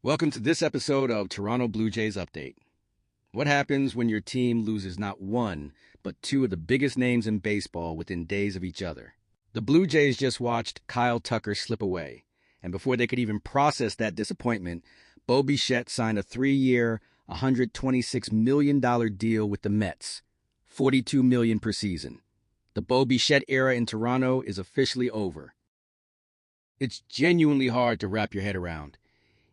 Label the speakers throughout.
Speaker 1: Welcome to this episode of Toronto Blue Jays Update. What happens when your team loses not one, but two of the biggest names in baseball within days of each other? The Blue Jays just watched Kyle Tucker slip away, and before they could even process that disappointment, Bichette signed a 3-year, $126 million deal with the Mets, $42 million per season. The Bichette era in Toronto is officially over. It's genuinely hard to wrap your head around.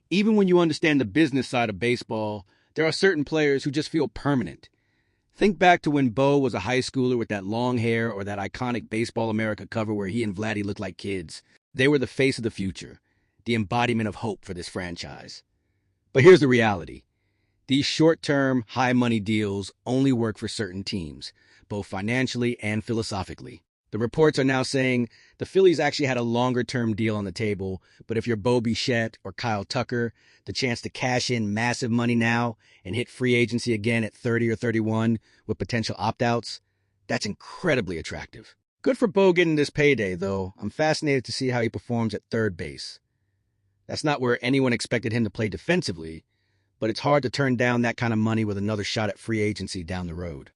Speaker 1: Even when you understand the business side of baseball, there are certain players who just feel permanent. Think back to when Bo was a high schooler with that long hair or that iconic Baseball America cover where he and Vladdy looked like kids. They were the face of the future, the embodiment of hope for this franchise. But here's the reality. These short-term, high-money deals only work for certain teams, both financially and philosophically. The reports are now saying the Phillies actually had a longer-term deal on the table, but if you're Bichette or Kyle Tucker, the chance to cash in massive money now and hit free agency again at 30 or 31 with potential opt-outs, that's incredibly attractive. Good for Bo getting this payday, though. I'm fascinated to see how he performs at third base. That's not where anyone expected him to play defensively, but it's hard to turn down that kind of money with another shot at free agency down the road.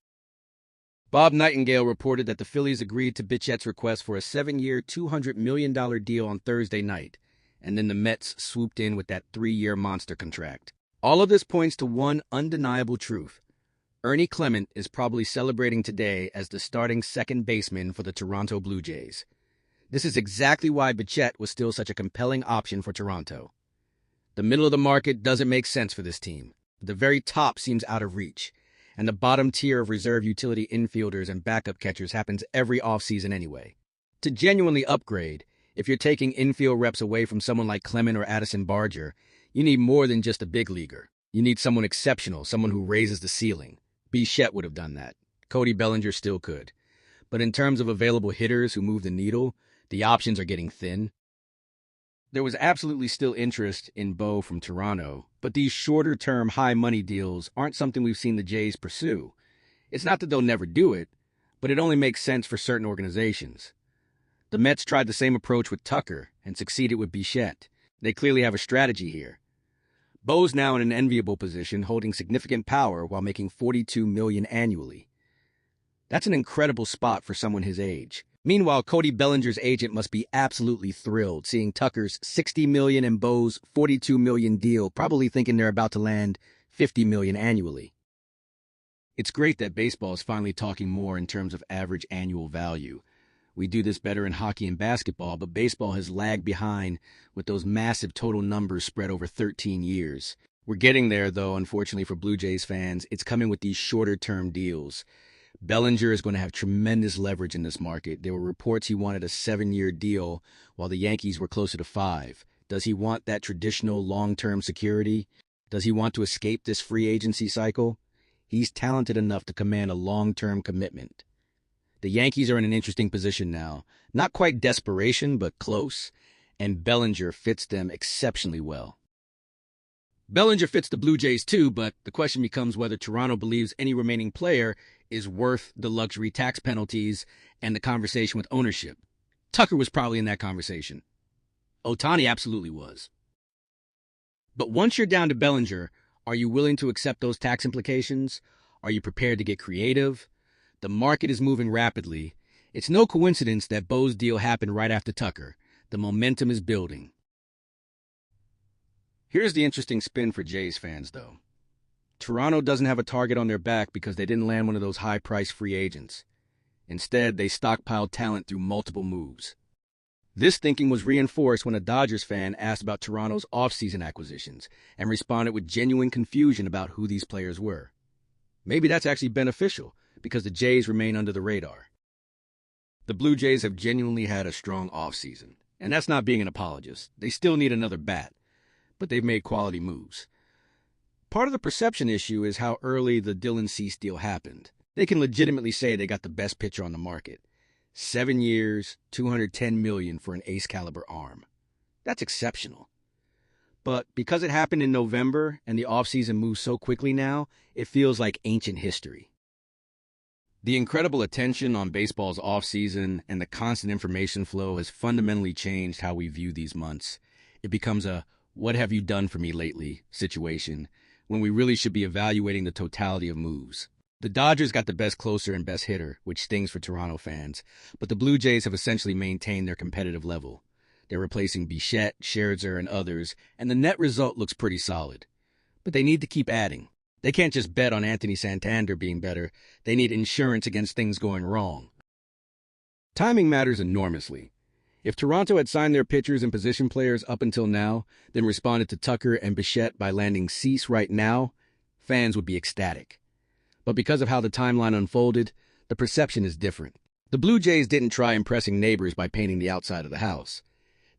Speaker 1: Bob Nightingale reported that the Phillies agreed to Bichette's request for a 7-year, $200 million deal on Thursday night, and then the Mets swooped in with that 3-year monster contract. All of this points to one undeniable truth. Ernie Clement is probably celebrating today as the starting second baseman for the Toronto Blue Jays. This is exactly why Bichette was still such a compelling option for Toronto. The middle of the market doesn't make sense for this team. The very top seems out of reach, and the bottom tier of reserve utility infielders and backup catchers happens every offseason anyway. To genuinely upgrade, if you're taking infield reps away from someone like Clement or Addison Barger, you need more than just a big leaguer. You need someone exceptional, someone who raises the ceiling. Bichette would have done that. Cody Bellinger still could. But in terms of available hitters who move the needle, the options are getting thin. There was absolutely still interest in Bo from Toronto, but these shorter-term, high-money deals aren't something we've seen the Jays pursue. It's not that they'll never do it, but it only makes sense for certain organizations. The Mets tried the same approach with Tucker and succeeded with Bichette. They clearly have a strategy here. Bo's now in an enviable position, holding significant power while making $42 million annually. That's an incredible spot for someone his age. Meanwhile, Cody Bellinger's agent must be absolutely thrilled seeing Tucker's $60 million and Bo's $42 million deal, probably thinking they're about to land $50 million annually. It's great that baseball is finally talking more in terms of average annual value. We do this better in hockey and basketball, but baseball has lagged behind with those massive total numbers spread over 13 years. We're getting there, though, unfortunately for Blue Jays fans. It's coming with these shorter-term deals. Bellinger is going to have tremendous leverage in this market. There were reports he wanted a 7-year deal while the Yankees were closer to 5. Does he want that traditional long-term security? Does he want to escape this free agency cycle? He's talented enough to command a long-term commitment. The Yankees are in an interesting position now. Not quite desperation, but close. And Bellinger fits them exceptionally well. Bellinger fits the Blue Jays too, but the question becomes whether Toronto believes any remaining player is worth the luxury tax penalties and the conversation with ownership. Tucker was probably in that conversation. Ohtani absolutely was. But once you're down to Bellinger, are you willing to accept those tax implications? Are you prepared to get creative? The market is moving rapidly. It's no coincidence that Bo's deal happened right after Tucker. The momentum is building. Here's the interesting spin for Jays fans, though. Toronto doesn't have a target on their back because they didn't land one of those high-priced free agents. Instead, they stockpiled talent through multiple moves. This thinking was reinforced when a Dodgers fan asked about Toronto's offseason acquisitions and responded with genuine confusion about who these players were. Maybe that's actually beneficial because the Jays remain under the radar. The Blue Jays have genuinely had a strong offseason, and that's not being an apologist. They still need another bat, but they've made quality moves. Part of the perception issue is how early the Dylan Cease deal happened. They can legitimately say they got the best pitcher on the market. 7 years, $210 million for an ace-caliber arm. That's exceptional. But because it happened in November and the offseason moves so quickly now, it feels like ancient history. The incredible attention on baseball's offseason and the constant information flow has fundamentally changed how we view these months. It becomes a "what have you done for me lately" situation, when we really should be evaluating the totality of moves. The Dodgers got the best closer and best hitter, which stings for Toronto fans, but the Blue Jays have essentially maintained their competitive level. They're replacing Bichette, Scherzer, and others, and the net result looks pretty solid. But they need to keep adding. They can't just bet on Anthony Santander being better. They need insurance against things going wrong. Timing matters enormously. If Toronto had signed their pitchers and position players up until now, then responded to Tucker and Bichette by landing Cease right now, fans would be ecstatic. But because of how the timeline unfolded, the perception is different. The Blue Jays didn't try impressing neighbors by painting the outside of the house.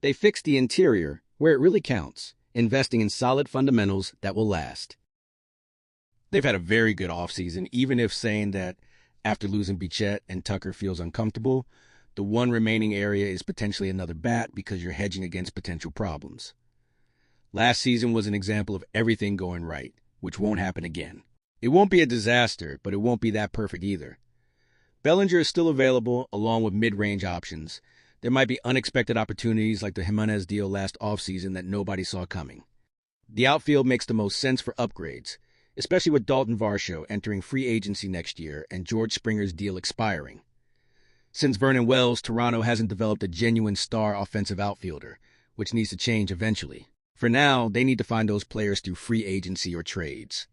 Speaker 1: They fixed the interior where it really counts, investing in solid fundamentals that will last. They've had a very good offseason, even if saying that after losing Bichette and Tucker feels uncomfortable. The one remaining area is potentially another bat because you're hedging against potential problems. Last season was an example of everything going right, which won't happen again. It won't be a disaster, but it won't be that perfect either. Bellinger is still available, along with mid-range options. There might be unexpected opportunities like the Jimenez deal last offseason that nobody saw coming. The outfield makes the most sense for upgrades, especially with Dalton Varsho entering free agency next year and George Springer's deal expiring. Since Vernon Wells, Toronto hasn't developed a genuine star offensive outfielder, which needs to change eventually. For now, they need to find those players through free agency or trades.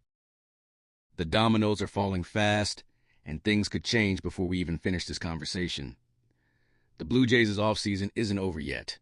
Speaker 1: The dominoes are falling fast, and things could change before we even finish this conversation. The Blue Jays' offseason isn't over yet.